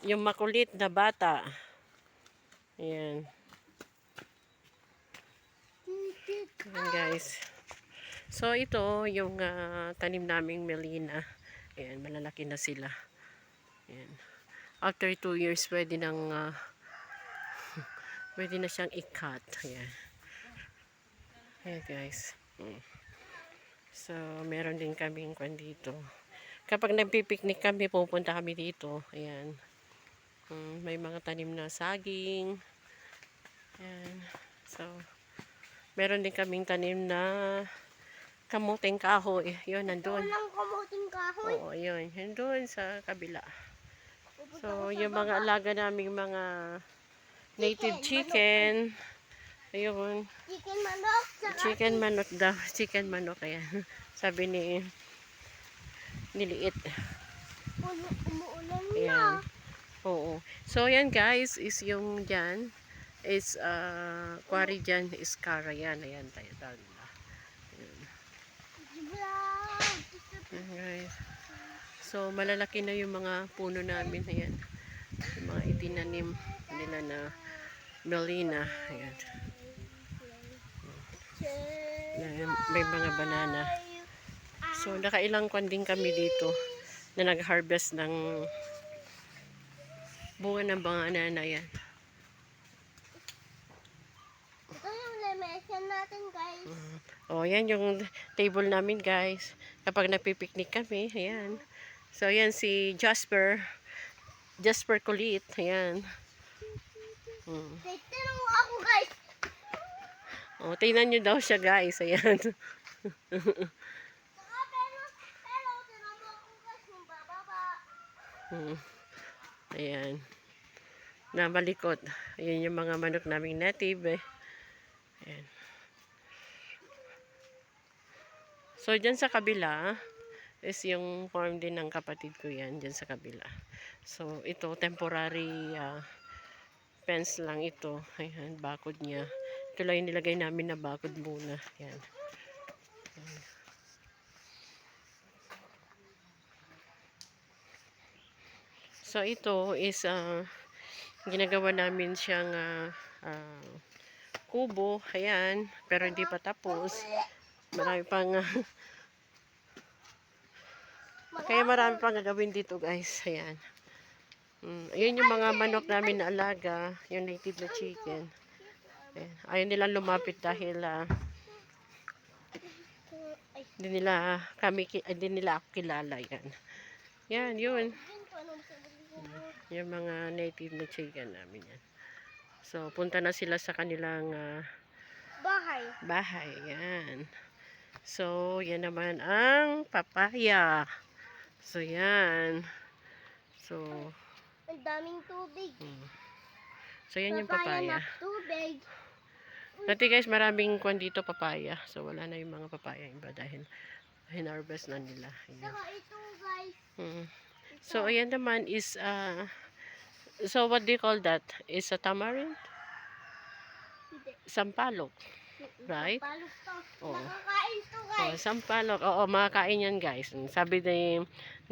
Yung makulit na bata. Ayan. Ayan guys. So ito yung tanim naming melina. Ayan, malalaki na sila. Ayan. After 2 years, pwede na siyang i-cut. Ayan. Ayan guys. So, meron din kaming kwan dito. Kapag nagpipiknik kami, pupunta kami dito. Ayan. May mga tanim na saging. Ayan. So, meron din kaming tanim na kamuting kahoy. Yun, nandun. Walang kamuting kahoy. Oo, yun. Yun doon sa kabila. So, yung mga alaga naming mga native chicken. Ayun. Chicken manok. Chicken manok daw. Chicken manok. Ayan. Sabi ni Liit. Umuulan Ayan. na. Oo. So, yan guys, is yung dyan, is, quarry dyan, is Cara yan. Ayan, tayo nila. Ayan. Ayan guys. So, malalaki na yung mga puno namin. Ayan. Yung mga itinanim nila na melina. Ayan. Ayan. May mga banana. So, nakailang kwan din kami dito na nag-harvest ng bunga ng banana yan. Ito yung lemesyan natin, guys. Oh, yan yung table namin, guys. Kapag nagpipiknik kami, ayan. So, yan si Jasper. Jasper Kulit. Ayan. Tignan mo ako, guys. Oh, tingnan nyo daw siya, guys. Ayan. Saka, pero, tignan mo ako, guys, yung bababa. Ayan. Nabalikot. Ayan yung mga manok naming native. Ayan. So, dyan sa kabila, is yung farm din ng kapatid ko yan, dyan sa kabila. So, ito, temporary fence lang ito. Ayan, bakod niya. Ito lang yung nilagay namin na bakod muna. Ayan. Ayan. So, ito is, ginagawa namin siyang kubo. Ayan, pero hindi pa tapos. Marami pang, kaya marami pang gagawin dito, guys. Ayan. Ayun yung mga manok namin na alaga, yung native na chicken. Ayan. Ayaw nilang lumapit dahil hindi nila ako kilala yan. Yan, yun. Yung mga native na chicken namin yan. So, punta na sila sa kanilang bahay. Yan. So, yan naman ang papaya. So, yan. So, ang daming tubig. So, yan yung papaya. Na tubig. Dati guys, maraming kwan dito papaya. So, wala na yung mga papaya iba dahil hinarvest na nila. Ayan. Saka ito, guys. So, ayan naman is, so what do you call that? Is a tamarind? Sampalok. Right? Sampalok to. Oo. Makakain to, guys. Oh, sampalok. Oo, makakain yan guys. Sabi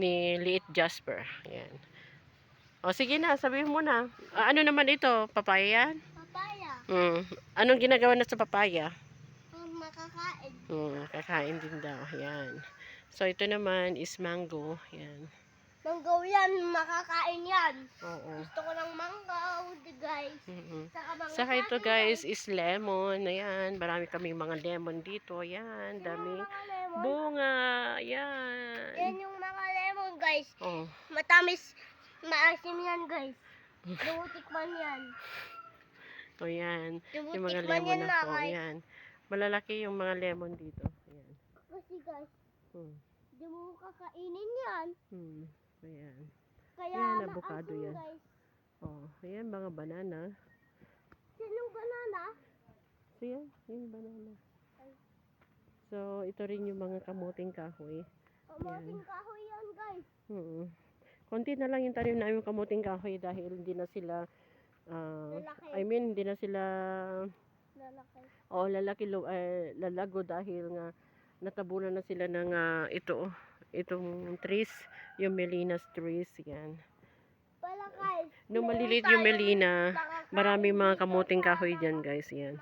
ni Liit Jasper. Ayan. O, sige na, sabihin mo na. Ano naman ito? Papaya yan? Papaya. Anong ginagawa na sa papaya? Makakain. Kakain din daw. Ayan. So, ito naman is mango. Ayan. Manggaw yan. Makakain yan. Oo. Gusto ko ng manggaw, guys. Saka ito guys is lemon. Ayan. Marami kaming mga lemon dito. Ayan. Daming bunga. Ayan. Yan yung mga lemon, guys. Oh. Matamis. Maasim yan, guys. Dumutikman yan. O yan. Yung mga Dumutikman lemon yan na na, po. guys. Ayan. Malalaki yung mga lemon dito. Ayan. Kasi, guys, di mo kakainin yan. Ayan. Kaya Ayan, avocado maasim, yan. guys. Oh, ayan mga banana. Sinong banana? So, yan. Yung banana. So, ito rin yung mga kamuting kahoy. Kamuting kahoy yan, guys. Konti na lang yung tanim namin kamuting kahoy dahil hindi na sila hindi na sila Lalaki. lalago dahil nga natabunan na sila ng itong trees, yung Melinas trees, yan. pala guys. Nung meron maliliit yung tayong Melina, makakain maraming mga dito kamuting sa kahoy dyan guys. Yan.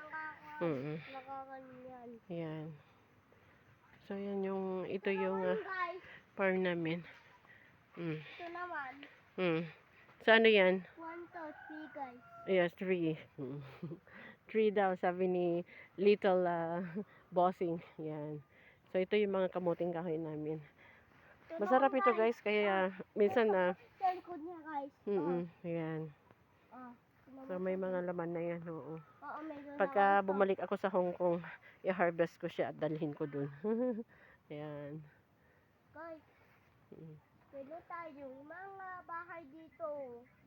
Mm. Nakakanyan. Yan. So yan yung, ito yung Guys, farm namin. Mm. ito naman. Mm. So ano yan? 1, 2, 3 guys. Yes, 3. 3 daw, sabi ni Little Bossing. Yan. So ito yung mga kamuting kahoy namin. Ito Masarap naman, ito guys, kaya minsan na, Sa likod niya guys. yan. Oh. So may mga laman na yan, oo. Oo, meron Pagka naman to. bumalik ako sa Hong Kong, i-harvest ko siya at dalhin ko dun. Ayan. Guys, Mm. meron tayong mga bahay dito.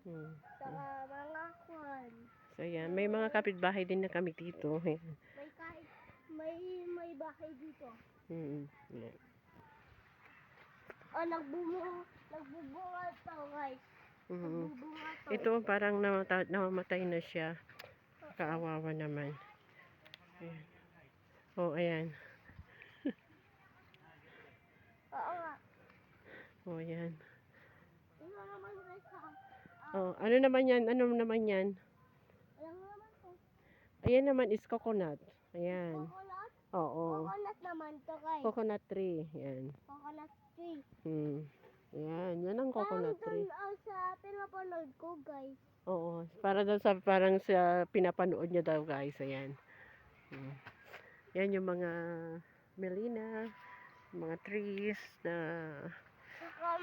Mm. Saka mga kwan. So ayan, may mga kapitbahay din na kami dito. Ayan. May kahit may bahay dito. Mm. Ayan. Oh, nagbubunga to guys. Mm. Nagbubunga to. Ito parang namamatay na siya. Kaawawa naman. Ayan. Oh, ayan. Oo nga. Oh, ayan. Ito naman guys ha. Oh, ano naman yan? Ano naman yan? Alam mo naman to. Ayan naman is coconut. Ayan. Coconut? Oo. Coconut naman to guys. Coconut tree. Ayan. Coconut tree. Ayan. Yan ang coconut tree. Parang sa pinapanood ko guys. Oo. Para daw sa parang sa pinapanood niya daw guys. Ayan. Mm. Yan yung mga melina, mga trees na Saka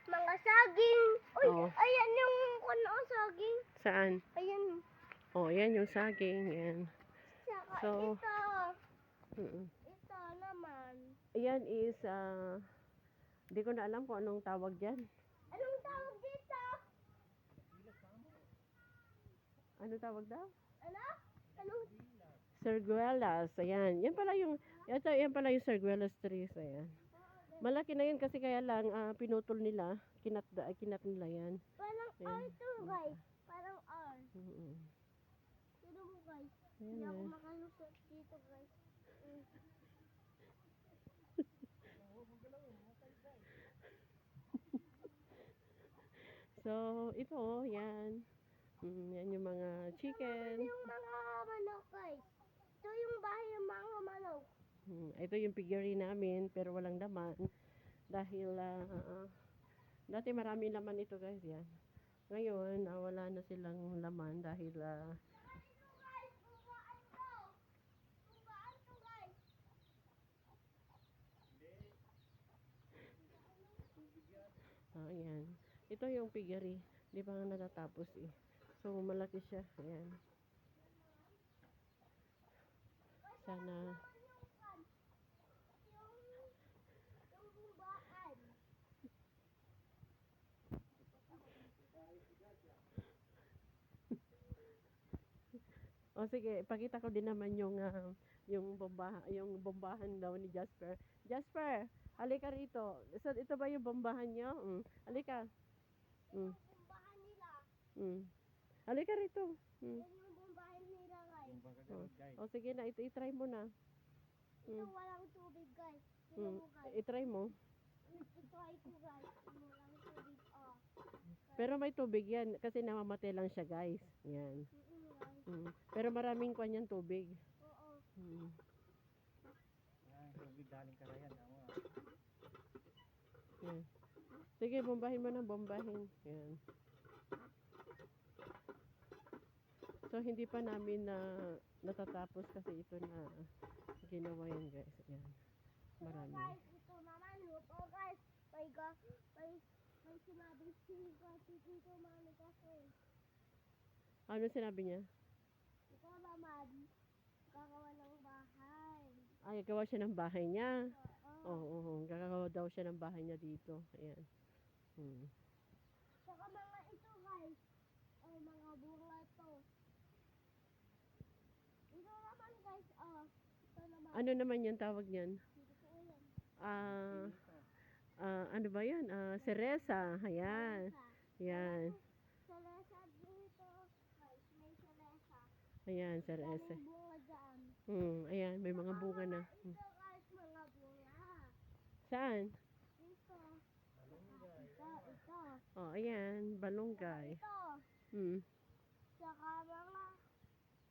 mga saging. Uy, Oo. ayan yung kuno saging. saan? Ayan. Oh, yan yung saging. Yan. Saka So, ito. mm. Ito naman. Ayan is hindi ko na alam kung anong tawag diyan. Anong tawag dito? Ano tawag daw? Ano? Anong? Sarguelas. Ayan. Yan pala yung sarguelas trees. Ayan. Malaki na yan kasi kaya lang pinutol nila. Kinat nila yan. Parang Ayan. R to guys. Parang R. Mm-mm. Sino mo guys? Ayan Hindi ako na. makalusot dito guys. So, ito, yan. Yan yung mga chicken. Yung mga manok guys. Ito yung bahay ng mga manok. Ito yung piggery namin pero walang laman. Dahil dati marami laman ito guys. Yan. Ngayon, wala na silang laman dahil ayan. Ito yung piggery. Di pa nga natatapos eh. So, malaki siya. Ayan. Sana. Yung bumbaan. O sige, ipakita ko din naman yung bombahan daw ni Jasper. Jasper, halika rito. So, ito ba yung bombahan niyo? Halika. Mm. Bumbahan nila. Halika rito. Yan yung bumbahan nila guys. O sige na, i-try mo na. Ito walang tubig guys. Sino mo guys? I-try mo. I-try ko guys. Walang tubig. Oh. Pero may tubig yan kasi namamatay lang siya guys. Yan. Guys. Pero maraming kwan yan tubig. Oo. Yan. Sige, bombahin mo ng bombahin. Yan. So, hindi pa namin natatapos kasi ito na ginawa yan guys. Yan. Marami. Guys, ito naman. Ito guys. May sinabi si Tito Mami kasi. Ano sinabi niya? Ito naman. Gagawa ng bahay. Ay, gawa siya ng bahay niya. Oo. Oo, gagawa daw siya ng bahay niya dito. Ayan. Saka mga ito guys. Oh, mga bunga to. Ito naman guys. Oh. Ito naman. Ano naman yung tawag niyan? Hindi ko alam. Ano ba yan? Seresa. Ayan. Yan. Selesa dito. Guys, may selesa. Ayan, seresa. Daming bunga dyan. Ayan, may mga bunga na. Ito guys, mga bunga. Saan? Dito. Ito. Oh, ayan. Balunggay. Ito. Hmm. Saka mga,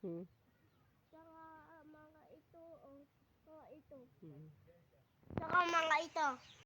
Hmm. saka mga ito, oh. Saka ito. Hmm. Saka mga ito.